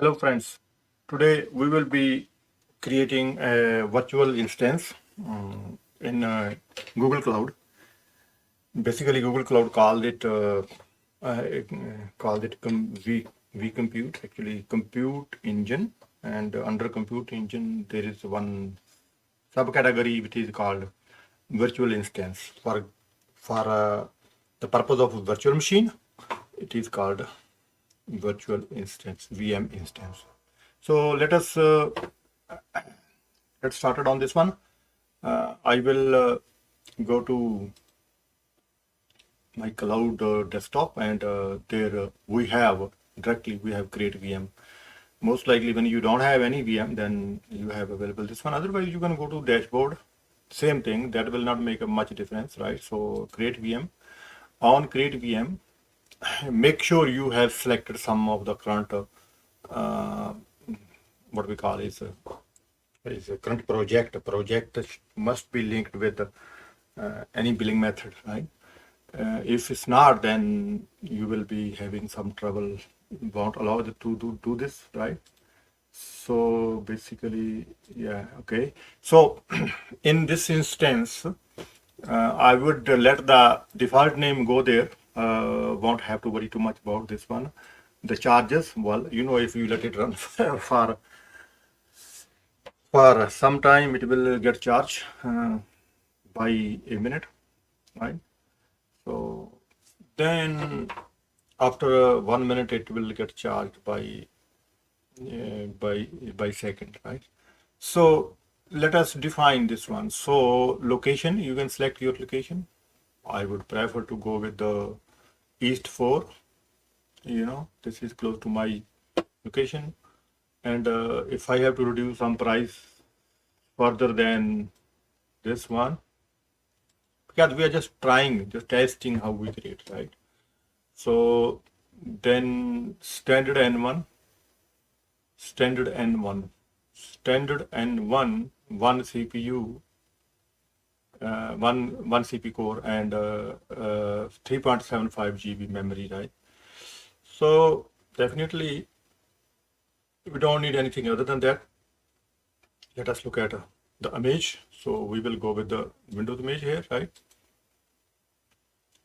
Hello friends, today we will be creating a virtual instance in Google Cloud. Basically, Google Cloud called it vCompute, actually compute engine, and under compute engine there is one subcategory which is called virtual instance. For the purpose of virtual machine, it is called virtual instance, VM instance. So let's started on this one. I will go to my cloud desktop, and there we have create VM. Most likely when you don't have any VM, then you have available this one. Otherwise you can go to dashboard, same thing, that will not make a much difference, right? So create VM. On create VM, make sure you have selected some of the current what we call is a current project. A project must be linked with any billing method, right? If it's not, then you will be having some trouble. Won't allow it to do this, right? So basically, yeah, okay. So in this instance, I would let the default name go there. Won't have to worry too much about this one. The charges, well, if you let it run for some time, it will get charged by a minute, right? So then after 1 minute, it will get charged by second, right? So let us define this one. So location, you can select your location. I would prefer to go with the East 4. This is close to my location. And if I have to reduce some price further than this one, because we are just testing how we create, right? So then standard N1, one CPU, one CPU core, and 3.75 GB memory, right? So definitely we don't need anything other than that. Let us look at the image. So we will go with the Windows image here, right?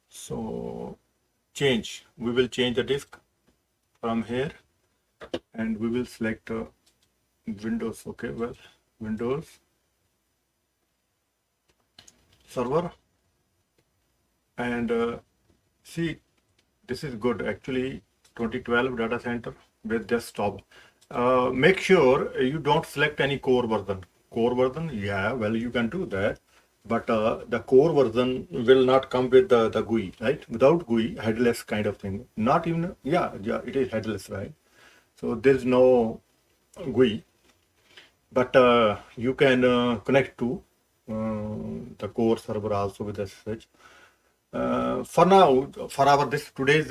So we will change the disk from here, and we will select Windows. Okay, well, Windows server, and see, this is good actually. 2012 data center with desktop. Make sure you don't select any core version. Yeah, well, you can do that, but the core version will not come with the GUI, right? Without GUI, headless kind of thing. Not even, yeah, it is headless, right? So there's no GUI, but you can connect to the core server also with SSH. For now, for today's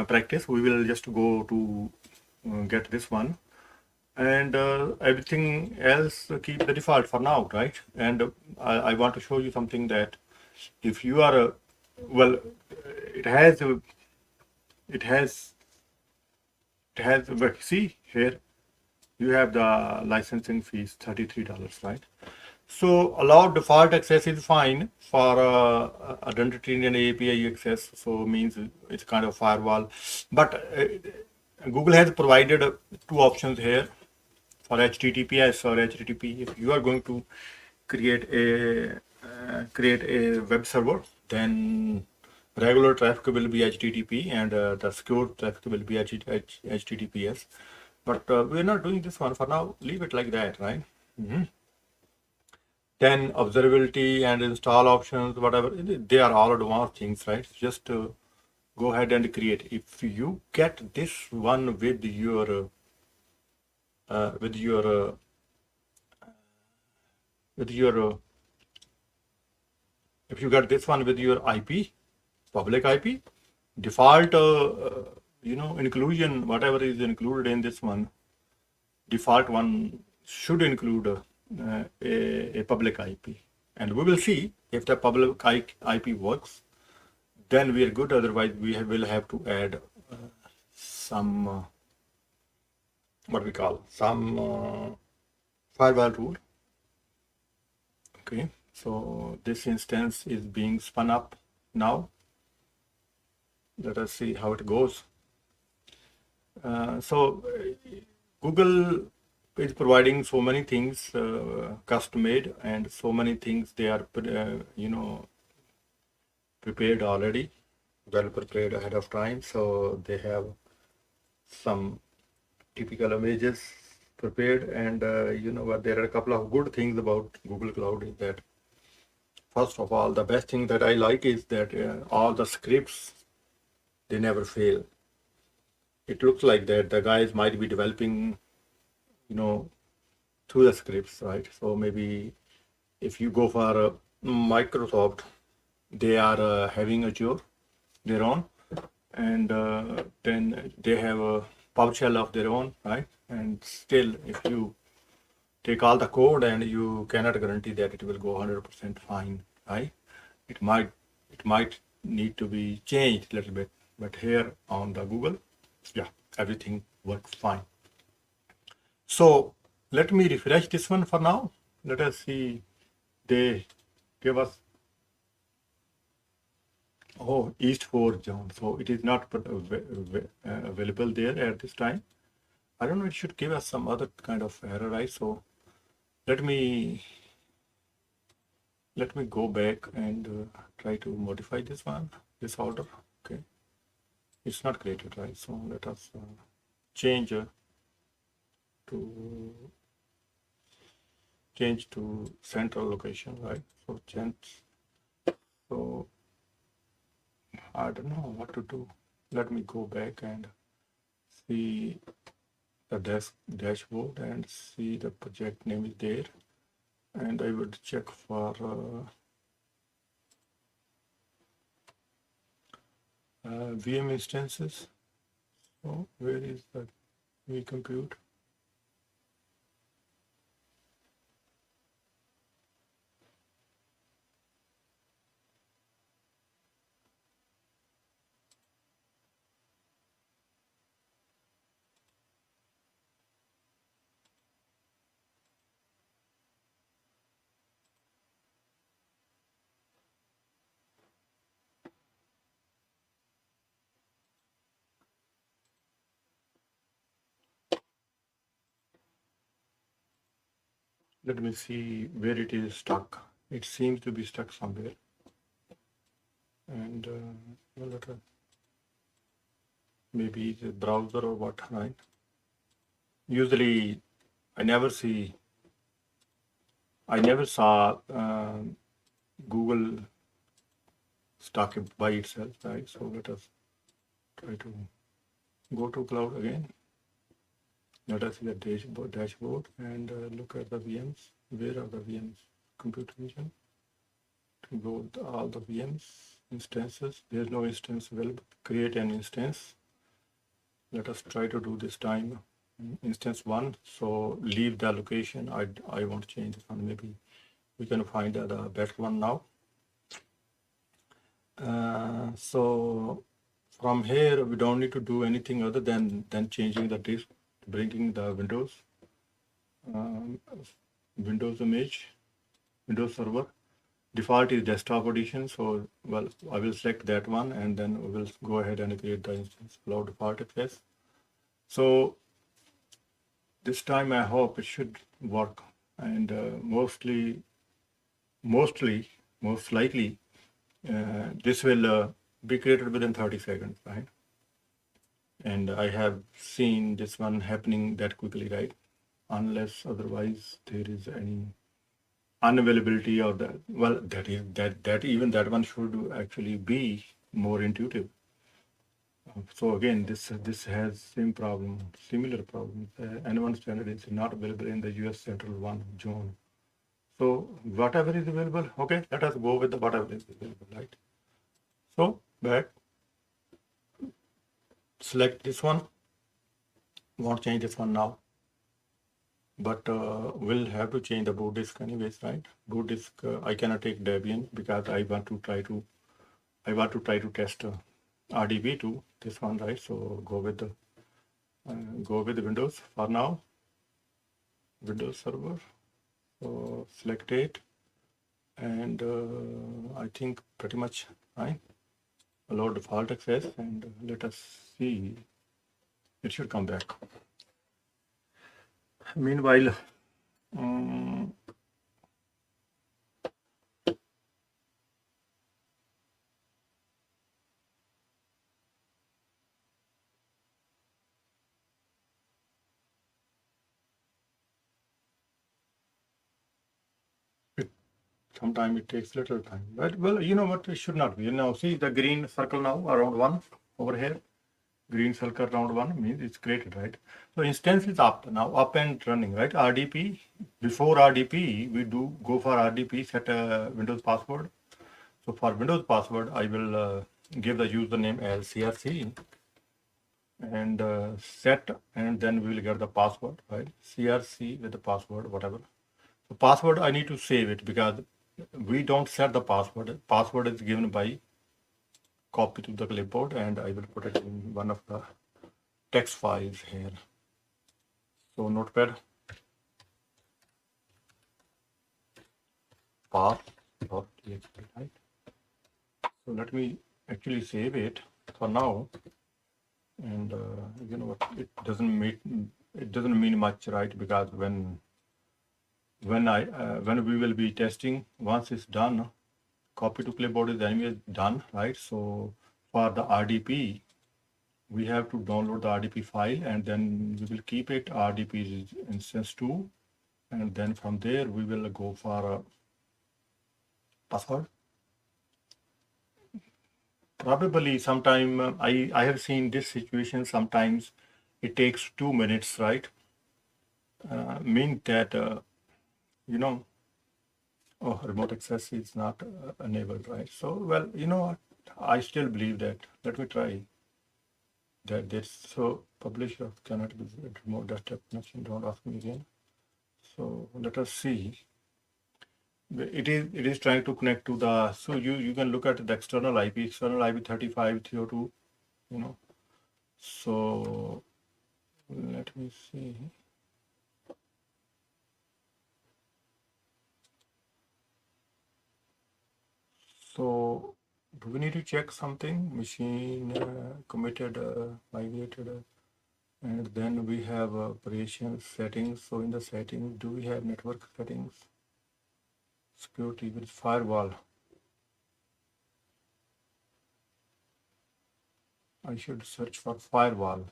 practice, we will just go to get this one, and everything else keep the default for now, right? And I want to show you something that if you are well, it has see here, you have the licensing fees, $33, right? So allowed default access is fine for identity and API access. So means it's kind of firewall, but Google has provided two options here for HTTPS or HTTP. If you are going to create a web server, then regular traffic will be HTTP, and the secure traffic will be HTTPS. But we're not doing this one for now. Leave it like that, right? Then observability and install options, whatever, they are all advanced things, right? Just go ahead and create. If you get this one with your if you get this one with your IP, public IP, default, inclusion, whatever is included in this one, default one should include a public IP, and we will see if the public IP works, then we are good. Otherwise, we will have to add some what we call some firewall rule. Okay, so this instance is being spun up now. Let us see how it goes. So Google is providing so many things custom made, and so many things they are prepared already, well prepared ahead of time. So they have some typical images prepared, and what, there are a couple of good things about Google Cloud is that, first of all, the best thing that I like is that all the scripts, they never fail. It looks like that the guys might be developing, through the scripts, right? So maybe if you go for Microsoft, they are having Azure, their own, and then they have a PowerShell of their own, right? And still, if you take all the code, and you cannot guarantee that it will go 100% fine, right? It might need to be changed a little bit, but here on the Google, yeah, everything works fine. So let me refresh this one for now. Let us see. They give us East 4 zone, so it is not available there at this time. I don't know, it should give us some other kind of error, right? So let me go back and try to modify this one, this order. Okay, it's not created, right? So let us change to central location, right? So change. So I don't know what to do. Let me go back and see the dashboard and see the project name is there, and I would check for VM instances. So where is the vCompute? Let me see where it is stuck. It seems to be stuck somewhere. And maybe the browser or what, right? Usually, I never saw Google stuck by itself, right? So let us try to go to cloud again. Let us see the dashboard and look at the VMs. Where are the VMs? Computer vision. To go with all the VMs instances. There's no instance available. Create an instance. Let us try to do this time instance 1. So leave the location. I won't change this one. Maybe we can find the better one now. So from here, we don't need to do anything other than changing the disk, bringing the Windows image, Windows Server. Default is desktop edition, so well, I will select that one, and then we will go ahead and create the instance. Allow default access. So this time I hope it should work, and most likely this will be created within 30 seconds, right? And I have seen this one happening that quickly, right? Unless otherwise there is any unavailability of that. Well, that one should actually be more intuitive. So again, this has similar problem. N1 standard is not available in the US Central 1 zone. So whatever is available, okay, let us go with the whatever is available, right? So back, select this one. Won't change this one now, but we'll have to change the boot disk anyways, right? Boot disk, I cannot take Debian because I want to try to test RDB2, this one, right? So go with the Go with Windows for now. Windows Server. So select it, and I think pretty much fine. Allow default access, and let us see. It should come back. Meanwhile, sometimes it takes little time. But well, you know what? It should not be. You know, see the green circle now around 1 over here. Green circle around 1 means it's created, right? So instance is up now, up and running, right? RDP. Before RDP, we do go for RDP, set a Windows password. So for Windows password, I will give the username as CRC and set, and then we will get the password, right? CRC with the password, whatever. So password, I need to save it because we don't set the password. Password is given by copy to the clipboard, and I will put it in one of the text files here. So notepad, path.txt, right? So let me actually save it for now. And you know what? It doesn't mean much, right? Because when we will be testing, once it's done, copy to clipboard is anyway done, right? So for the RDP, we have to download the RDP file, and then we will keep it RDP instance 2, and then from there we will go for a password. Probably sometime I have seen this situation. Sometimes it takes 2 minutes, right? Mean that you know, oh, remote access is not enabled, right? So well, you know what? I still believe that. Let me try that. This so publisher cannot be remote desktop connection. Don't ask me again. So let us see. It is trying to connect to the, so you can look at the external IP 35302, you know. So let me see. So do we need to check something? Machine committed, migrated, and then we have operation settings. So in the settings, do we have network settings? Security with firewall. I should search for firewall.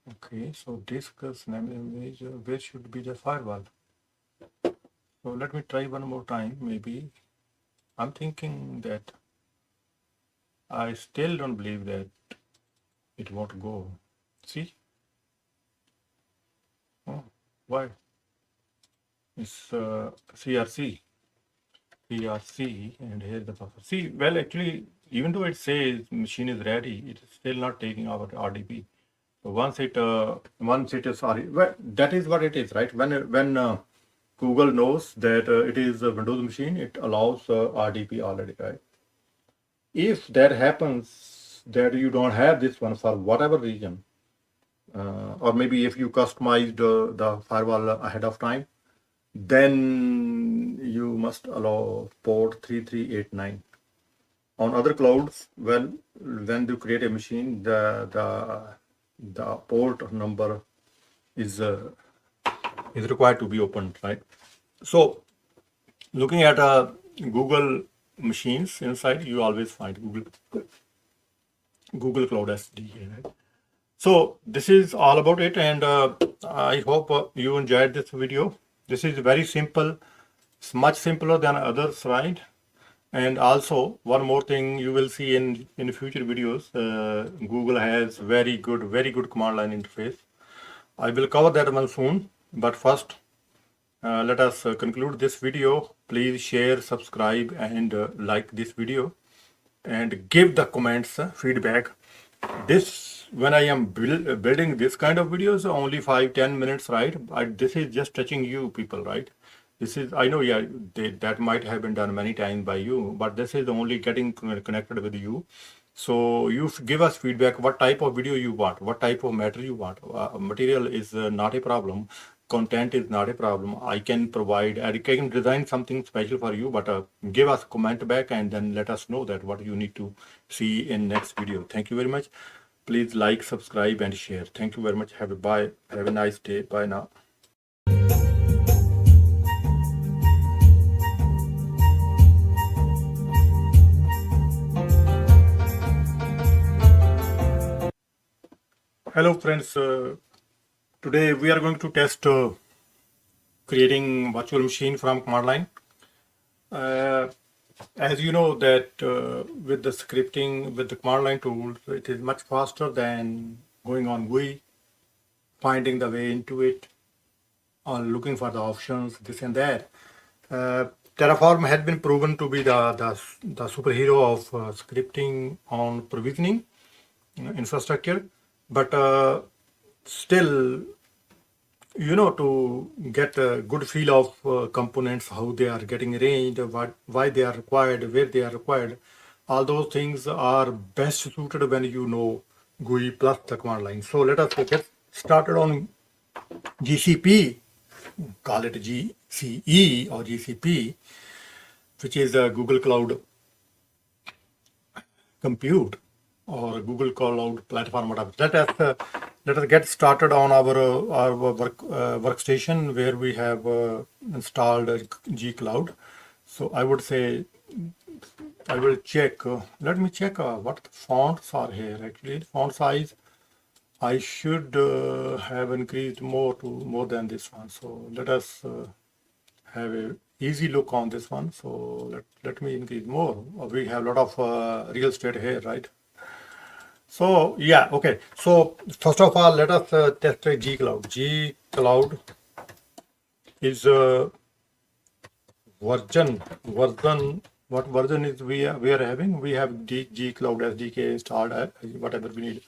Okay, so disk, snap image, where should be the firewall? So let me try one more time, maybe. I'm thinking that I still don't believe that it won't go. See? Oh, why? It's CRC, and here's the buffer. See, well, actually, even though it says machine is ready, it is still not taking our RDP. So once it is, sorry, well, that is what it is, right? When Google knows that it is a Windows machine, it allows RDP already, right? If that happens that you don't have this one for whatever reason, or maybe if you customized the firewall ahead of time, then you must allow port 3389. On other clouds, when you create a machine, the port number is required to be opened, right? So looking at Google machines inside, you always find Google Cloud SDK, right? So this is all about it, and I hope you enjoyed this video. This is very simple. It's much simpler than others, right? And also one more thing you will see in future videos, Google has very good command line interface. I will cover that one soon, but first let us conclude this video. Please share, subscribe, and like this video, and give the comments feedback. This, when I am building this kind of videos, only 5-10 minutes, right? This is just touching you people, right? This is, I know, yeah, that might have been done many times by you, but this is only getting connected with you. So you give us feedback what type of video you want, what type of matter you want. Material is not a problem. Content is not a problem. I can provide, I can design something special for you, but give us comment back and then let us know that what you need to see in next video. Thank you very much. Please like, subscribe and share. Thank you very much. Have a bye. Have a nice day. Bye now. Hello friends. Today we are going to test creating virtual machine from command line. As you know that with the scripting, with the command line tools, it is much faster than going on GUI, finding the way into it, or looking for the options, this and that. Terraform has been proven to be the superhero of scripting on provisioning infrastructure, but still, you know, to get a good feel of components, how they are getting arranged, why they are required, where they are required, all those things are best suited when you know GUI plus the command line. So let us get started on GCP, call it GCE or GCP, which is a Google Cloud Compute or Google Cloud Platform, whatever. Let us get started on our workstation where we have installed G Cloud. So I would say I will check. Let me check what the fonts are here. Actually, font size I should have increased more than this one. So let us have a easy look on this one. So let me increase more. We have a lot of real estate here, right? So yeah, okay. So first of all, let us test G Cloud. G Cloud is version. What version is we are having? We have G Cloud SDK installed. Whatever we need.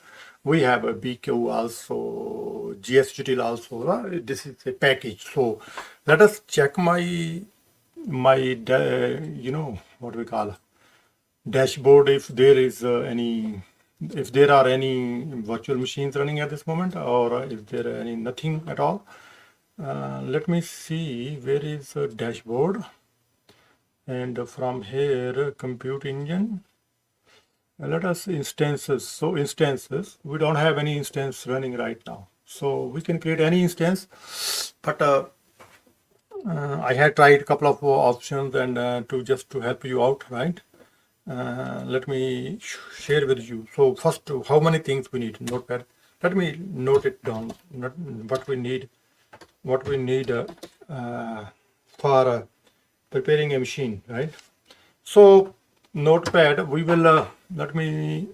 We have a BQ also, GSUtil also. This is a package. So let us check my you know what we call dashboard, if there is if there are any virtual machines running at this moment, or is there any nothing at all. Let me see where is dashboard, and from here compute engine. Let us instances. So instances, we don't have any instance running right now, so we can create any instance, but I had tried a couple of options and to help you out, right? Let me share with you. So first, how many things we need? Notepad. Let me note it down. What we need for preparing a machine, right? So Notepad, we will let me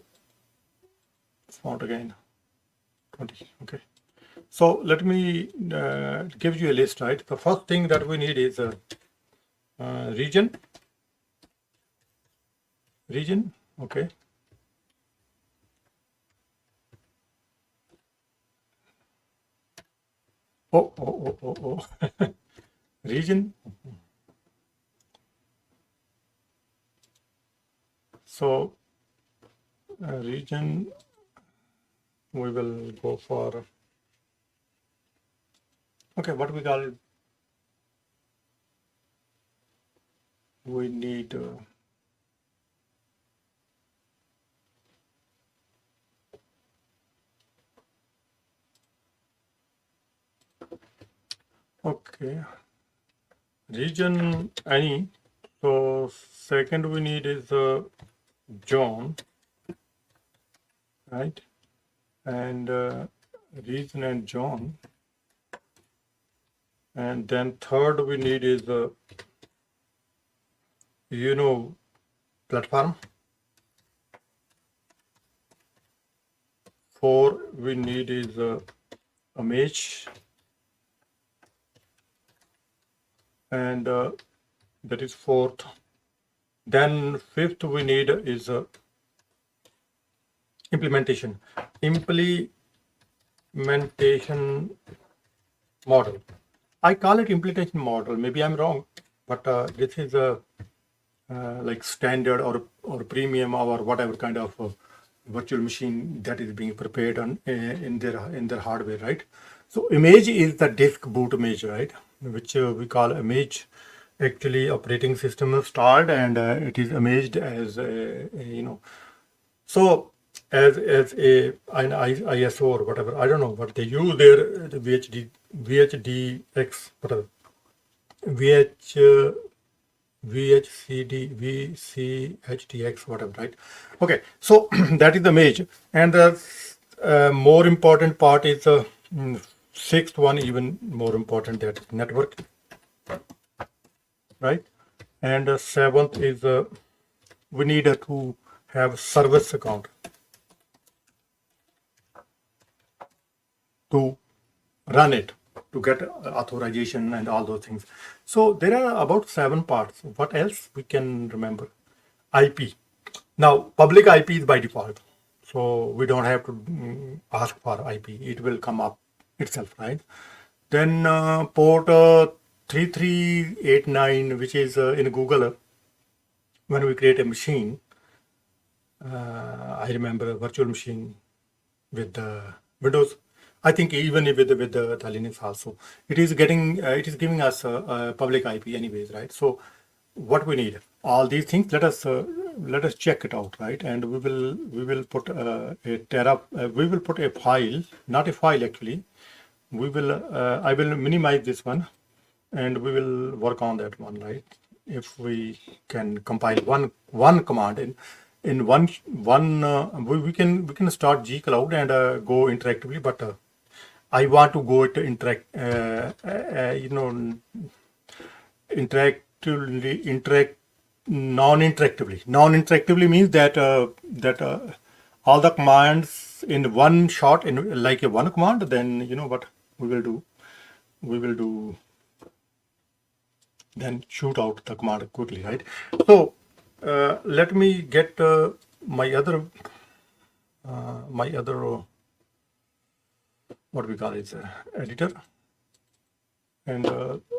font again 20. Okay. So let me give you a list, right? The first thing that we need is region. Okay. Oh. Region. So region, we will go for, okay, what we call it, we need okay, region any. So second we need is John, right? And region and John. And then third we need is you know, platform. 4 we need is image, and that is fourth. Then fifth we need is implementation model. I call it implementation model. Maybe I'm wrong, but this is like standard or premium or whatever kind of virtual machine that is being prepared on in their hardware, right? So image is the disk boot image, right? Which we call image. Actually, operating system installed and it is imaged as so as an ISO or whatever. I don't know what they use there. The VHDX whatever VH. VHCD, VCHDX, whatever, right? Okay, so that is the image. And the more important part is the sixth one, even more important, that is network, right? And the seventh is we need to have service account to run it, to get authorization and all those things. So there are about 7 parts. What else we can remember? IP. Now, public IP is by default. So we don't have to ask for IP. It will come up itself, right? Then port 3389, which is in Google, when we create a machine, I remember a virtual machine with the Windows. I think even with the Linux also, it is giving us a public IP anyways, right? So what we need, all these things, let us check it out, right? And we will put we will put a file, not a file actually. We will I will minimize this one, and we will work on that one, right? If we can compile one command in one we can start G Cloud and go interactively, but I want to go to non-interactively. Non-interactively means that all the commands in one shot, in like a one command. Then you know what we will do. We will do then shoot out the command quickly, right? So let me get my other what we call it editor, and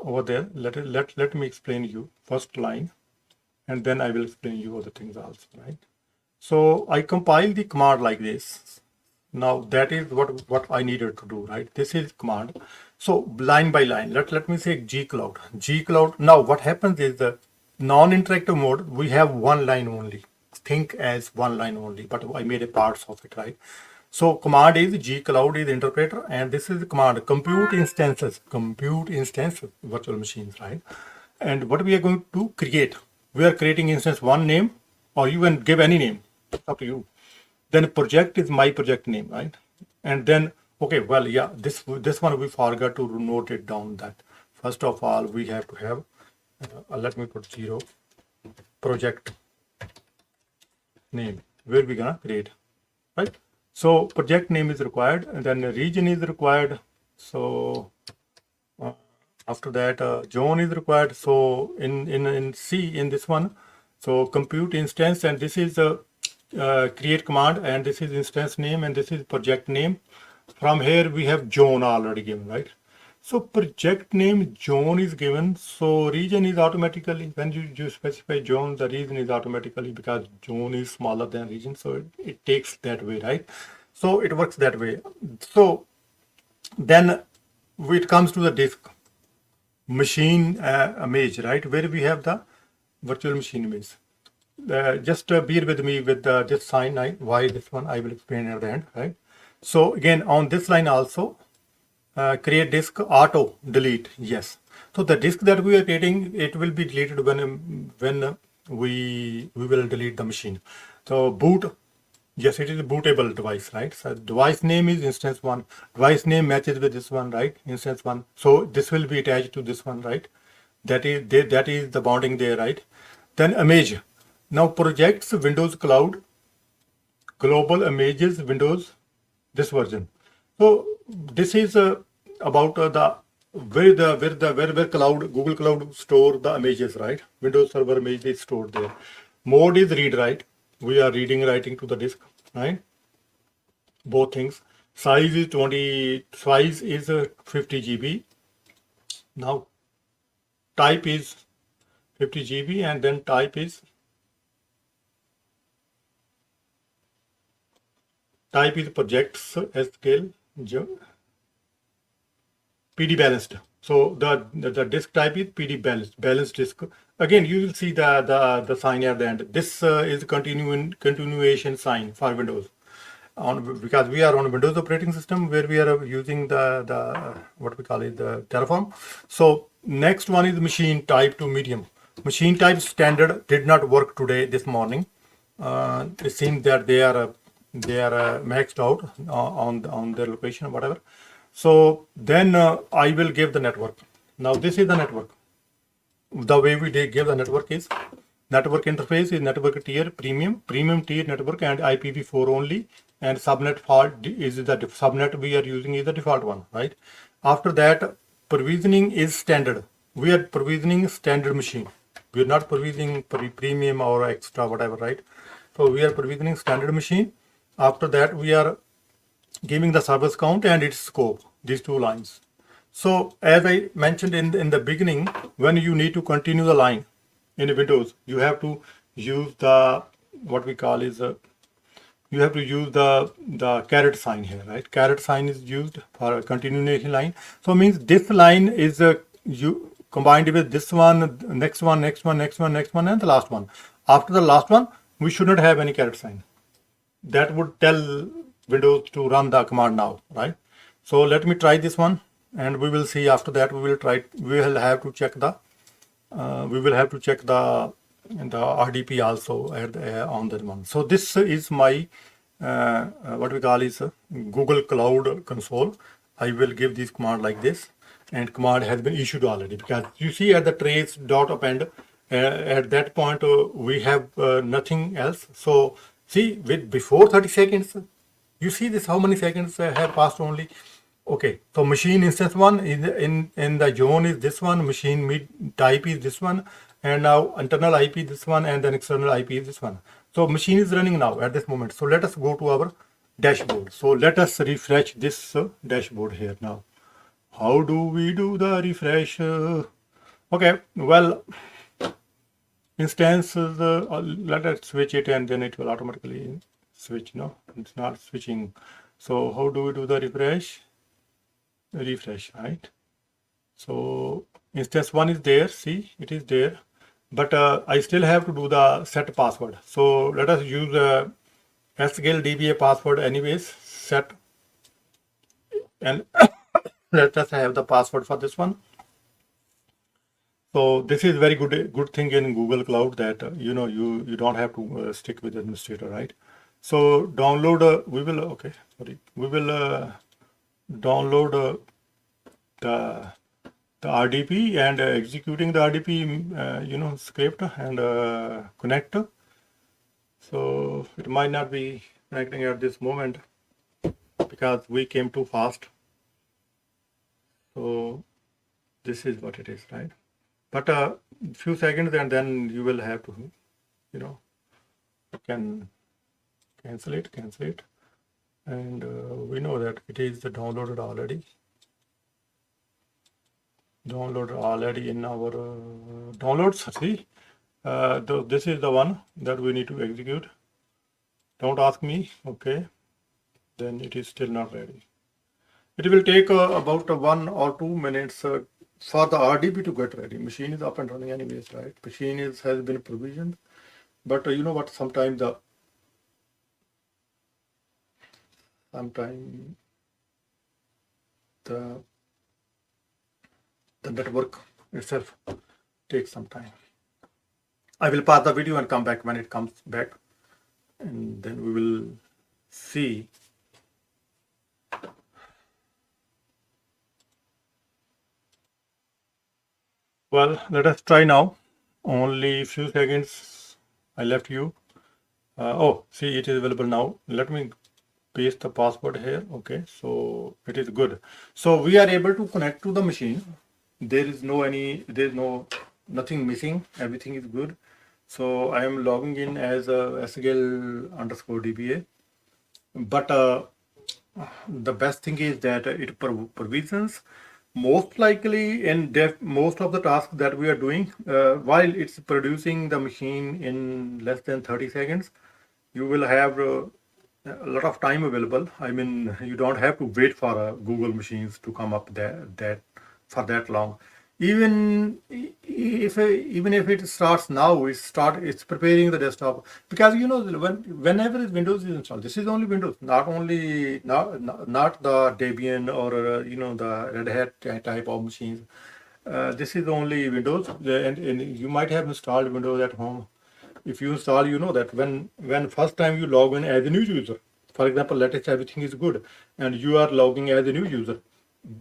over there let me explain you first line, and then I will explain you other things also, right? So I compile the command like this. Now that is what I needed to do, right? This is command. So line by line, let me say G Cloud. Now what happens is the non-interactive mode, we have one line only. Think as one line only, but I made a parts of it, right? So command is G Cloud is interpreter, and this is the command compute instances virtual machines, right? And what we are going to create, we are creating instance one name, or you can give any name, it's up to you. Then project is my project name, right? And then okay, well, yeah, this one we forgot to note it down, that first of all we have to have let me put 0 project name, where we gonna create, right? So project name is required, and then region is required. So after that zone is required. So in C, in this one, so compute instance, and this is create command, and this is instance name, and this is project name. From here we have zone already given, right? So project name zone is given. So region is automatically, when you specify zone, the region is automatically, because zone is smaller than region, so it takes that way, right? So it works that way. So then it comes to the disk machine image, right, where we have the virtual machine image. Just bear with me with this sign. Why this one I will explain at the end, right? So again on this line also, create disk auto delete, yes. So the disk that we are creating, it will be deleted when we will delete the machine. So boot, yes, it is a bootable device, right? So device name is instance one. Device name matches with this one, right? Instance one. So this will be attached to this one, right? That is the bonding there, right? Then image. Now projects Windows Cloud, global images Windows, this version. So this is about where cloud, Google Cloud store the images, right? Windows Server image is stored there. Mode is read write. We are reading writing to the disk, right? Both things. Size is 50 GB. Now type is 50 GB, and then type is projects scale PD balanced. So the disk type is PD balanced disk. Again, you will see the sign at the end. This is continuation sign for Windows. Because we are on Windows operating system where we are using the what we call it, the Terraform. So next one is machine type to medium. Machine type standard did not work today this morning. It seems that they are maxed out on their location or whatever. So then I will give the network. Now this is the network. The way we give the network is network interface is network tier premium tier network, and IPv4 only, and subnet fault is the subnet we are using is the default one, right? After that, provisioning is standard. We are provisioning standard machine. We are not provisioning premium or extra whatever, right? So we are provisioning standard machine. After that, we are giving the service count and its scope, these two lines. So as I mentioned in the beginning, when you need to continue the line in Windows, you have to use the what we call is you have to use the caret sign here, right? Caret sign is used for a continuation line. So it means this line is you combined with this one, next one, and the last one. After the last one, we should not have any caret sign. That would tell Windows to run the command now, right? So let me try this one, and we will see. After that, we will have to check the RDP also on that one. So this is my what we call is Google Cloud Console. I will give this command like this, and command has been issued already, because you see at the trace dot append at that point we have nothing else. So see, with before 30 seconds, you see this how many seconds have passed only. Okay, so machine instance one in the zone is this one, machine mid type is this one, and now internal IP this one, and then external IP is this one. So machine is running now at this moment. So let us go to our dashboard. So let us refresh this dashboard here now. How do we do the refresh? Okay, well, instances, let us switch it, and then it will automatically switch. No, it's not switching. So how do we do the refresh? Right? So instance one is there, see, it is there, but I still have to do the set password. So let us use SQL DBA password anyways, set, and let us have the password for this one. So this is very good thing in Google Cloud, that you don't have to stick with administrator, right? So download we will download the RDP and executing the RDP script and connect. So it might not be connecting at this moment because we came too fast. So this is what it is, right? But a few seconds, and then you will have to you can cancel it, and we know that it is downloaded already in our downloads. See, this is the one that we need to execute. Don't ask me. Okay, then it is still not ready. It will take about 1 or 2 minutes for the RDP to get ready. Machine is up and running anyways, right? Machine has been provisioned, but you know what? Sometimes the network itself takes some time. I will pause the video and come back when it comes back, and then we will see. Well, let us try now. Only few seconds I left you. Oh, see, it is available now. Let me paste the password here. Okay, so it is good. So we are able to connect to the machine. There is nothing missing. Everything is good. So I am logging in as a SQL_DBA. But the best thing is that it provisions Most likely in most of the tasks that we are doing, while it's producing the machine in less than 30 seconds, you will have a lot of time available. I mean, you don't have to wait for Google machines to come up that for that long. Even if it starts now, it's preparing the desktop, because you know whenever Windows is installed, this is only Windows, not the Debian or the Red Hat type of machines. This is only Windows, and you might have installed Windows at home. If you install, you know that when first time you log in as a new user, for example, let us say everything is good and you are logging as a new user,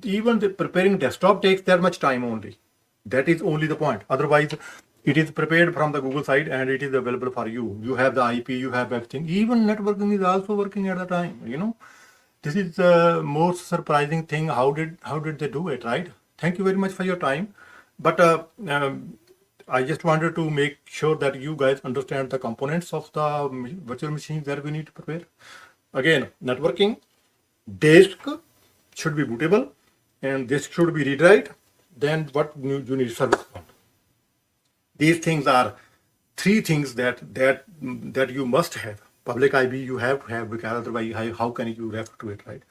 even the preparing desktop takes that much time only. That is only the point. Otherwise, it is prepared from the Google side and it is available for you. You have the IP, you have everything. Even networking is also working at the time. This is the most surprising thing. How did they do it, right? Thank you very much for your time. But I just wanted to make sure that you guys understand the components of the virtual machines that we need to prepare. Again, networking, disk should be bootable, and disk should be read-write. Then what you need service account. These things are three things that you must have. Public IB you have to have, because otherwise how can you refer to it, right?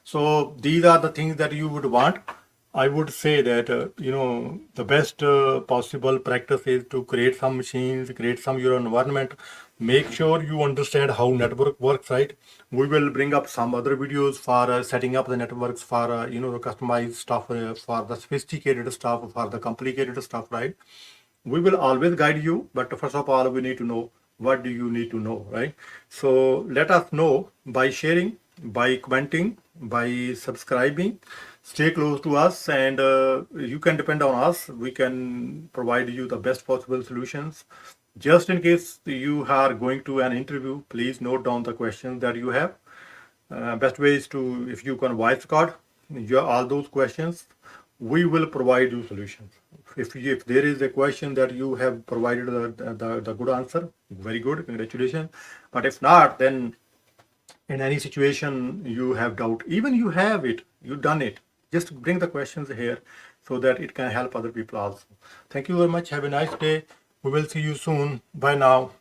So these are the things that you would want. I would say that the best possible practice is to create some machines, create some your environment. Make sure you understand how network works, right? We will bring up some other videos for setting up the networks, for the customized stuff, for the sophisticated stuff, for the complicated stuff, right? We will always guide you, but first of all, we need to know what do you need to know, right? So let us know by sharing, by commenting, by subscribing. Stay close to us, and you can depend on us. We can provide you the best possible solutions. Just in case you are going to an interview, please note down the questions that you have. Best way is to, if you can voice record all those questions, we will provide you solutions. If there is a question that you have provided the good answer, very good, congratulations. But if not, then in any situation you have doubt, even you have it, you done it, just bring the questions here so that it can help other people also. Thank you very much. Have a nice day. We will see you soon. Bye now.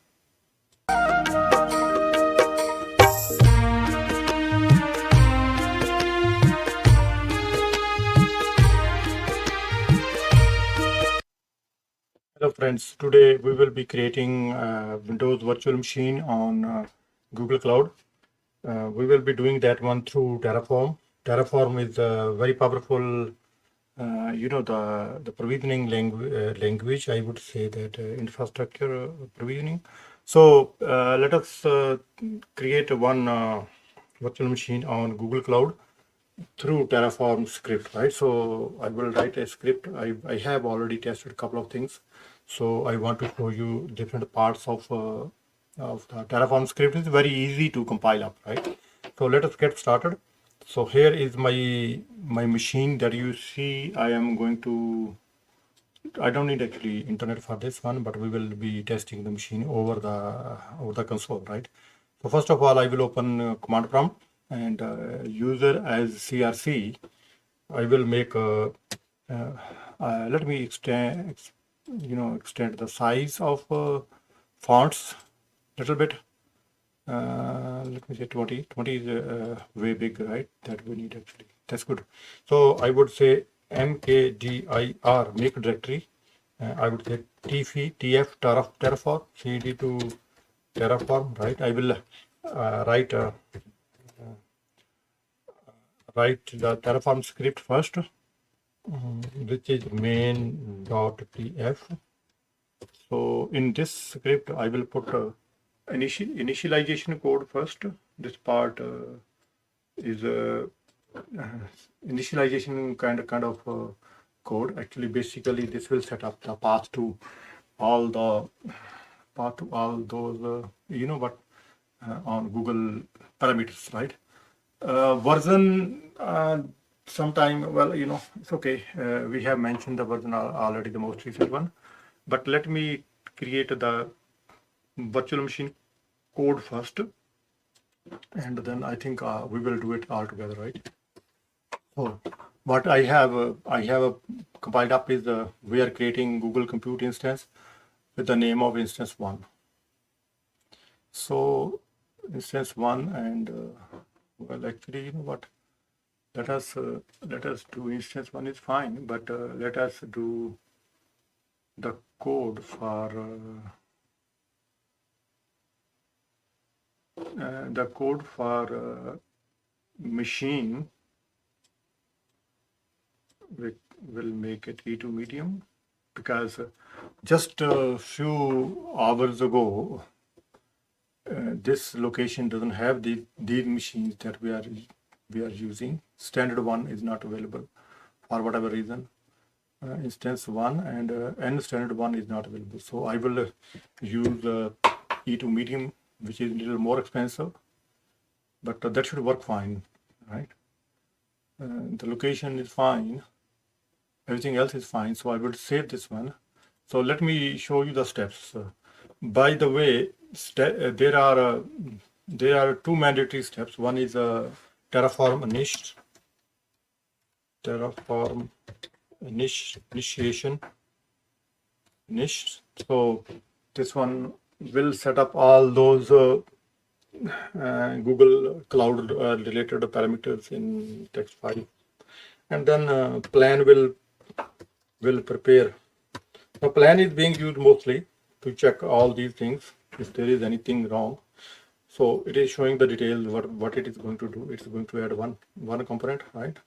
Hello friends, today we will be creating Windows virtual machine on Google Cloud. We will be doing that one through Terraform. Terraform is a very powerful, the provisioning language, I would say that infrastructure provisioning. So let us create one virtual machine on Google Cloud through Terraform script, right? So I will write a script. I have already tested a couple of things. So I want to show you different parts of the Terraform script. It's very easy to compile up, right? So let us get started. So here is my machine that you see. I don't need actually internet for this one, but we will be testing the machine over the console, right? So first of all, I will open command prompt and user as CRC. I will make let me extend the size of fonts a little bit. Let me say 20. 20 is way big, right? That we need actually. That's good. So I would say mkdir make directory. I would say tf terraform cd to terraform, right? I will write the Terraform script first, which is main.pf. So in this script, I will put initialization code first. This part is initialization kind of code. Actually, basically, this will set up the path to all those on Google parameters, right? Version sometime, well, it's okay. We have mentioned the version already, the most recent one. But let me create the virtual machine code first, and then I think we will do it all together, right? So what I have compiled up is we are creating Google Compute instance with the name of instance 1. So instance 1 and well, actually, you know what? Let us do instance 1 is fine, but let us do the code for machine, which will make it E2 medium, because just a few hours ago this location doesn't have these machines that we are using. Standard 1 is not available for whatever reason. Instance 1 and N standard 1 is not available. So I will use E2 medium, which is a little more expensive, but that should work fine, right? The location is fine. Everything else is fine. So I will save this one. So let me show you the steps. By the way, there are two mandatory steps. One is Terraform initiation. So this one will set up all those Google Cloud related parameters in text file, and then plan will prepare. The plan is being used mostly to check all these things if there is anything wrong. So it is showing the details what it is going to do. It's going to add one component, right?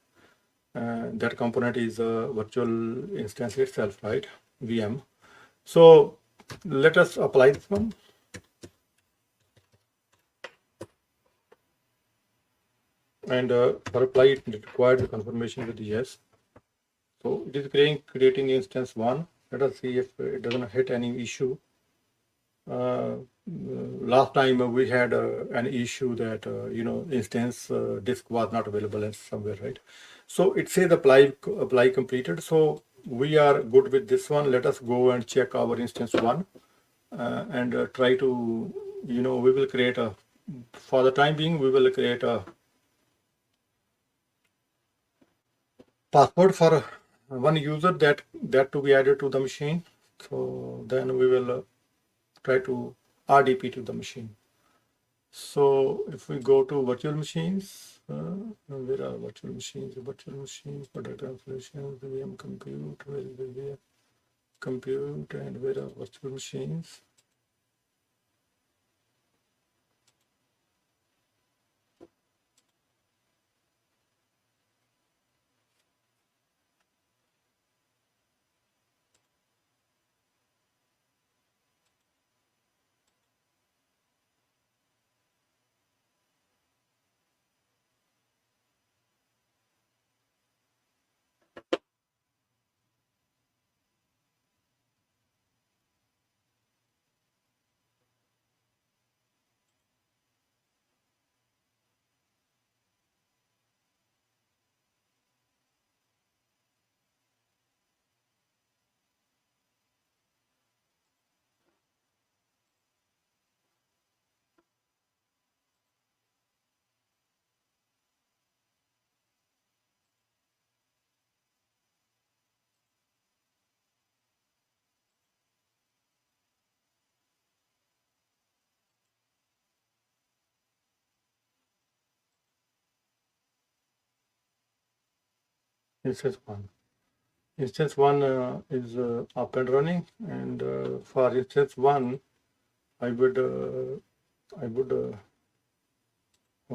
That component is a virtual instance itself, right? VM. So let us apply this one. And for apply it requires confirmation with yes. So it is creating instance 1. Let us see if it doesn't hit any issue. Last time we had an issue that instance disk was not available somewhere, right? So it says apply completed. So we are good with this one. Let us go and check our instance 1 and try to, we will create for the time being, we will create a password for one user that to be added to the machine. So then we will try to RDP to the machine. So if we go to virtual machines, where are virtual machines? Virtual machines for data installations, VM compute, where is the VM compute, and where are virtual machines? Instance 1. Instance 1 is up and running, and for instance 1, I would on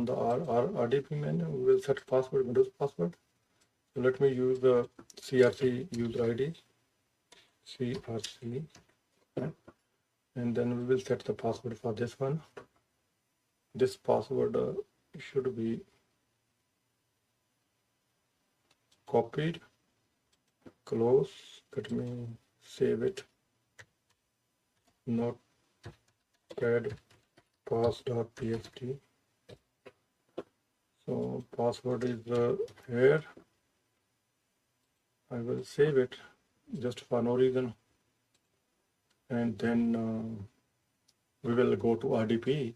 the RDP menu, we will set password, Windows password. So let me use the CRC user ID, CRC, and then we will set the password for this one. This password should be copied, close. Let me save it. Notepad pass.txt. So password is here. I will save it just for no reason, and then we will go to RDP.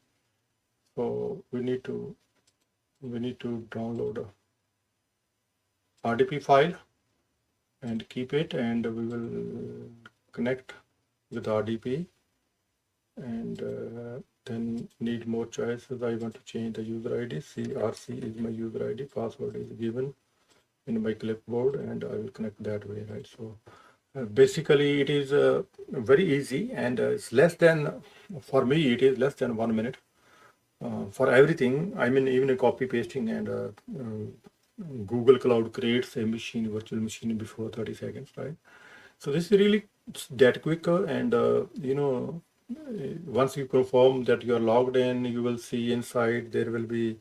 So we need to download RDP file and keep it, and we will connect with RDP, and then need more choices. I want to change the user ID. CRC is my user ID, password is given in my clipboard, and I will connect that way, right? So basically it is very easy, and it's less than, for me it is less than 1 minute for everything. I mean, even a copy pasting, and Google Cloud creates a machine, virtual machine, before 30 seconds, right? So this is really that quick, and once you confirm that you are logged in, you will see inside there will be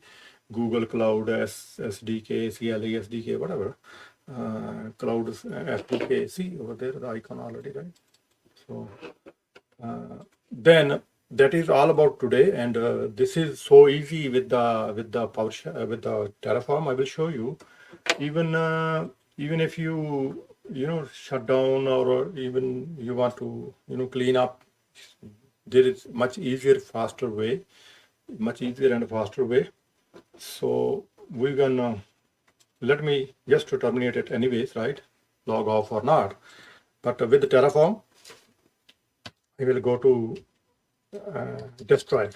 Google Cloud SDK, CLA SDK, whatever, Cloud SDK. See over there the icon already, right? So then that is all about today, and this is so easy with the PowerShell, with the Terraform. I will show you. Even if you shut down, or even you want to clean up, there is much easier, faster way, much easier and faster way. So we're gonna, let me just to terminate it anyways, right? Log off or not. But with the Terraform, I will go to destroy.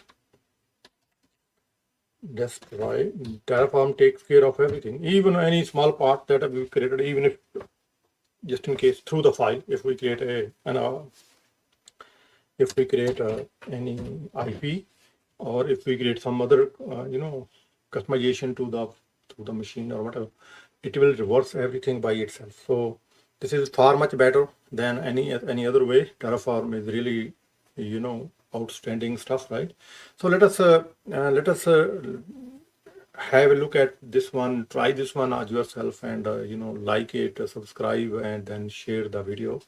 Destroy. Terraform takes care of everything, even any small part that we created, even if, just in case, through the file, if we create any IP, or if we create some other customization to the machine or whatever, it will reverse everything by itself. So this is far much better than any other way. Terraform is really outstanding stuff, right? So let us have a look at this one, try this one as yourself, and like it, subscribe, and then share the video,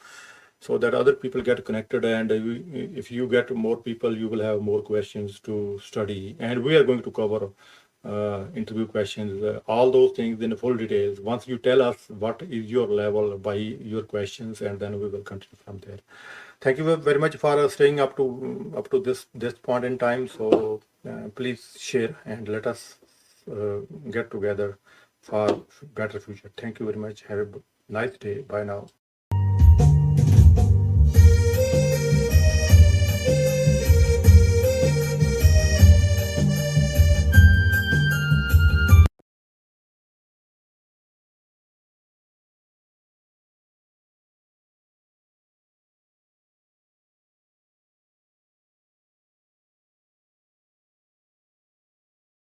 so that other people get connected, and if you get more people, you will have more questions to study, and we are going to cover interview questions, all those things in full details. Once you tell us what is your level by your questions, and then we will continue from there. Thank you very much for staying up to this point in time. So please share, and let us get together for better future. Thank you very much. Have a nice day. Bye now.